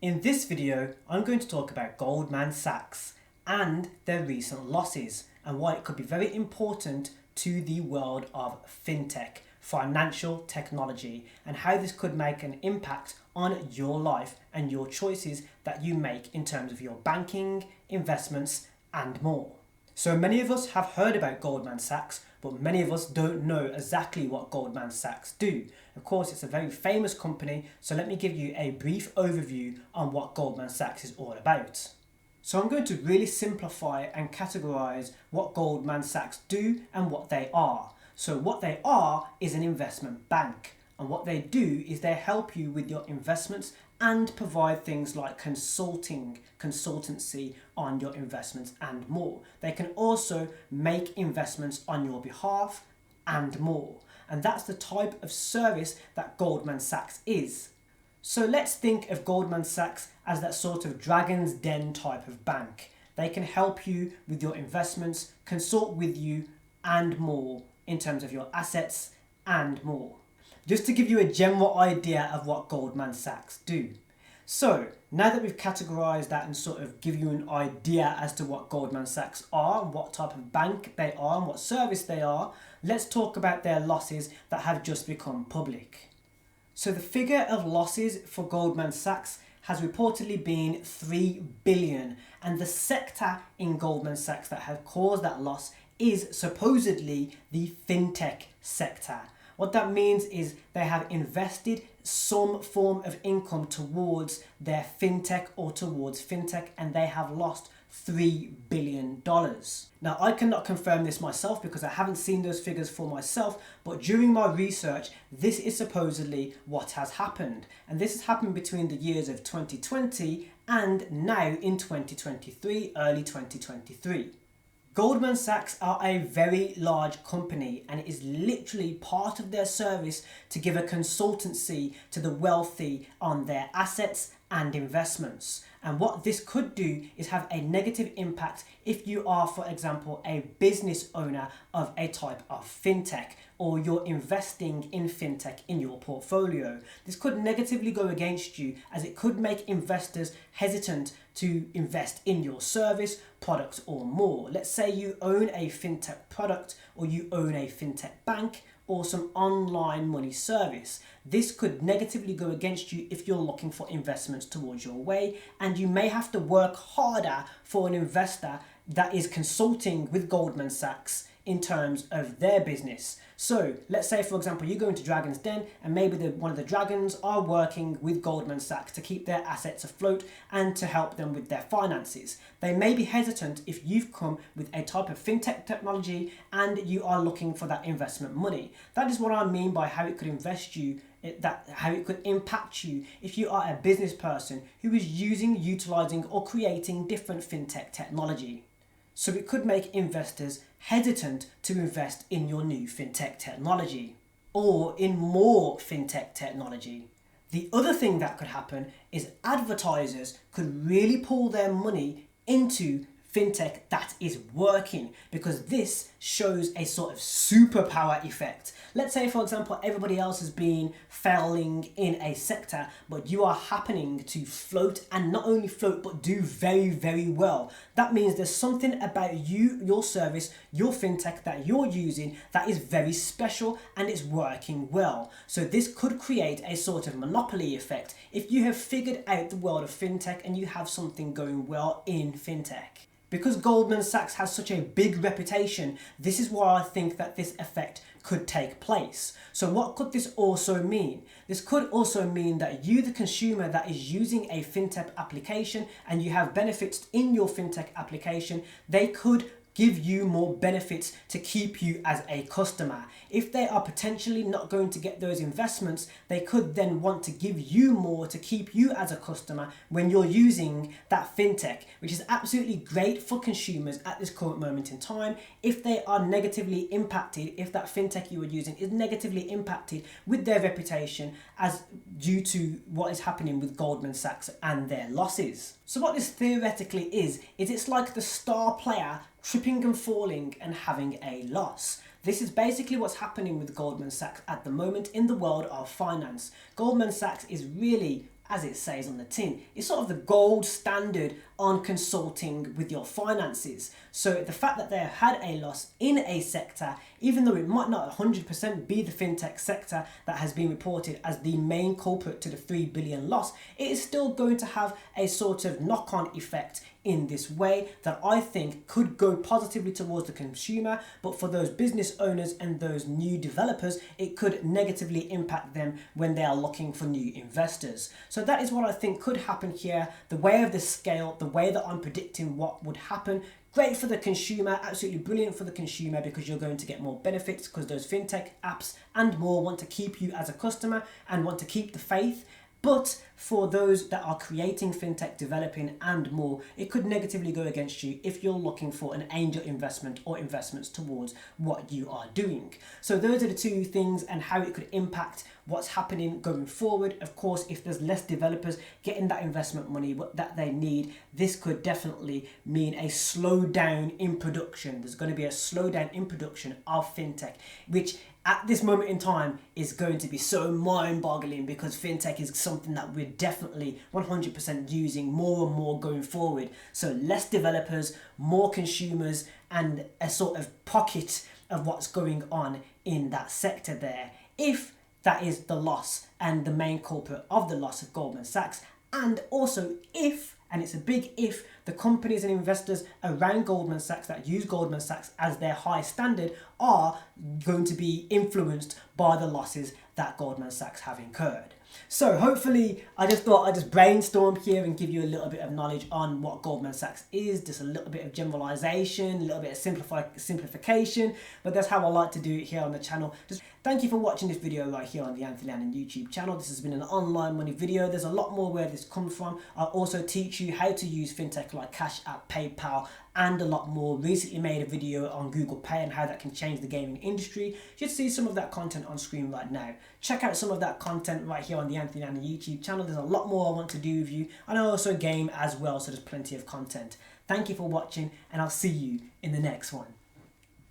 In this video, I'm going to talk about Goldman Sachs and their recent losses and why it could be very important to the world of fintech, financial technology, and how this could make an impact on your life and your choices that you make in terms of your banking, investments, and more. So many of us have heard about Goldman Sachs, but many of us don't know exactly what Goldman Sachs do. Of course, it's a very famous company, so let me give you a brief overview on what Goldman Sachs is all about. So I'm going to really simplify and categorize what Goldman Sachs do and what they are. So what they are is an investment bank, and what they do is they help you with your investments and provide things like consultancy on your investments and more. They can also make investments on your behalf and more. And that's the type of service that Goldman Sachs is. So let's think of Goldman Sachs as that sort of Dragon's Den type of bank. They can help you with your investments, consult with you and more in terms of your assets and more. Just to give you a general idea of what Goldman Sachs do. So now that we've categorized that and sort of give you an idea as to what Goldman Sachs are, what type of bank they are and what service they are, let's talk about their losses that have just become public. So the figure of losses for Goldman Sachs has reportedly been 3 billion, and the sector in Goldman Sachs that have caused that loss is supposedly the fintech sector. What that means is they have invested some form of income towards their fintech or towards fintech, and they have lost $3 billion. Now, I cannot confirm this myself because I haven't seen those figures for myself, but during my research, this is supposedly what has happened. And this has happened between the years of 2020 and now in 2023, early 2023. Goldman Sachs are a very large company, and it is literally part of their service to give a consultancy to the wealthy on their assets and investments. And what this could do is have a negative impact if you are, for example, a business owner of a type of fintech, or you're investing in fintech in your portfolio. This could negatively go against you, as it could make investors hesitant to invest in your service, product, or more. Let's say you own a fintech product, or you own a fintech bank, or some online money service. This could negatively go against you if you're looking for investments towards your way, and you may have to work harder for an investor that is consulting with Goldman Sachs in terms of their business. So let's say, for example, you go into Dragon's Den, and maybe one of the dragons are working with Goldman Sachs to keep their assets afloat and to help them with their finances. They may be hesitant if you've come with a type of fintech technology and you are looking for that investment money. That is what I mean by how it could how it could impact you if you are a business person who is utilizing or creating different fintech technology. So it could make investors hesitant to invest in your new fintech technology or in more fintech technology. The other thing that could happen is advertisers could really pull their money into fintech that is working, because this shows a sort of superpower effect. Let's say, for example, everybody else has been failing in a sector, but you are happening to float, and not only float, but do very, very well. That means there's something about you, your service, your fintech that you're using that is very special and it's working well. So this could create a sort of monopoly effect if you have figured out the world of fintech and you have something going well in fintech. Because Goldman Sachs has such a big reputation, this is why I think that this effect could take place. So what could this also mean? This could also mean that you, the consumer that is using a fintech application, and you have benefits in your fintech application, they could give you more benefits to keep you as a customer. If they are potentially not going to get those investments, they could then want to give you more to keep you as a customer when you're using that fintech, which is absolutely great for consumers at this current moment in time. If they are negatively impacted, if that fintech you are using is negatively impacted with their reputation as due to what is happening with Goldman Sachs and their losses. So what this theoretically is it's like the star player tripping and falling and having a loss. This is basically what's happening with Goldman Sachs at the moment in the world of finance. Goldman Sachs is really as it says on the tin. It's sort of the gold standard on consulting with your finances. So the fact that they have had a loss in a sector, even though it might not 100% be the fintech sector that has been reported as the main culprit to the 3 billion loss, it is still going to have a sort of knock-on effect in this way that I think could go positively towards the consumer, but for those business owners and those new developers, it could negatively impact them when they are looking for new investors. So that is what I think could happen here. The way of the scale, the way that I'm predicting what would happen, great for the consumer, absolutely brilliant for the consumer, because you're going to get more benefits because those fintech apps and more want to keep you as a customer and want to keep the faith. But for those that are creating fintech, developing and more, it could negatively go against you if you're looking for an angel investment or investments towards what you are doing. So those are the two things and how it could impact what's happening going forward. Of course, if there's less developers getting that investment money that they need, this could definitely mean a slowdown in production. There's going to be a slowdown in production of fintech, which at this moment in time is going to be so mind-boggling, because fintech is something that we're definitely 100% using more and more going forward. So less developers, more consumers, and a sort of pocket of what's going on in that sector there. If that is the loss and the main culprit of the loss of Goldman Sachs, and also if, and it's a big if, the companies and investors around Goldman Sachs that use Goldman Sachs as their high standard are going to be influenced by the losses that Goldman Sachs have incurred. So hopefully, I just thought I'd just brainstorm here and give you a little bit of knowledge on what Goldman Sachs is, just a little bit of generalization, a little bit of simplification, but that's how I like to do it here on the channel. Just thank you for watching this video right here on the Anthony Lannan YouTube channel. This has been an online money video. There's a lot more where this comes from. I'll also teach you how to use fintech like Cash App, PayPal, and a lot more. Recently made a video on Google Pay and how that can change the gaming industry. You should see some of that content on screen right now. Check out some of that content right here on the Anthony Lannan YouTube channel. There's a lot more I want to do with you, and I also game as well, so there's plenty of content. Thank you for watching, and I'll see you in the next one.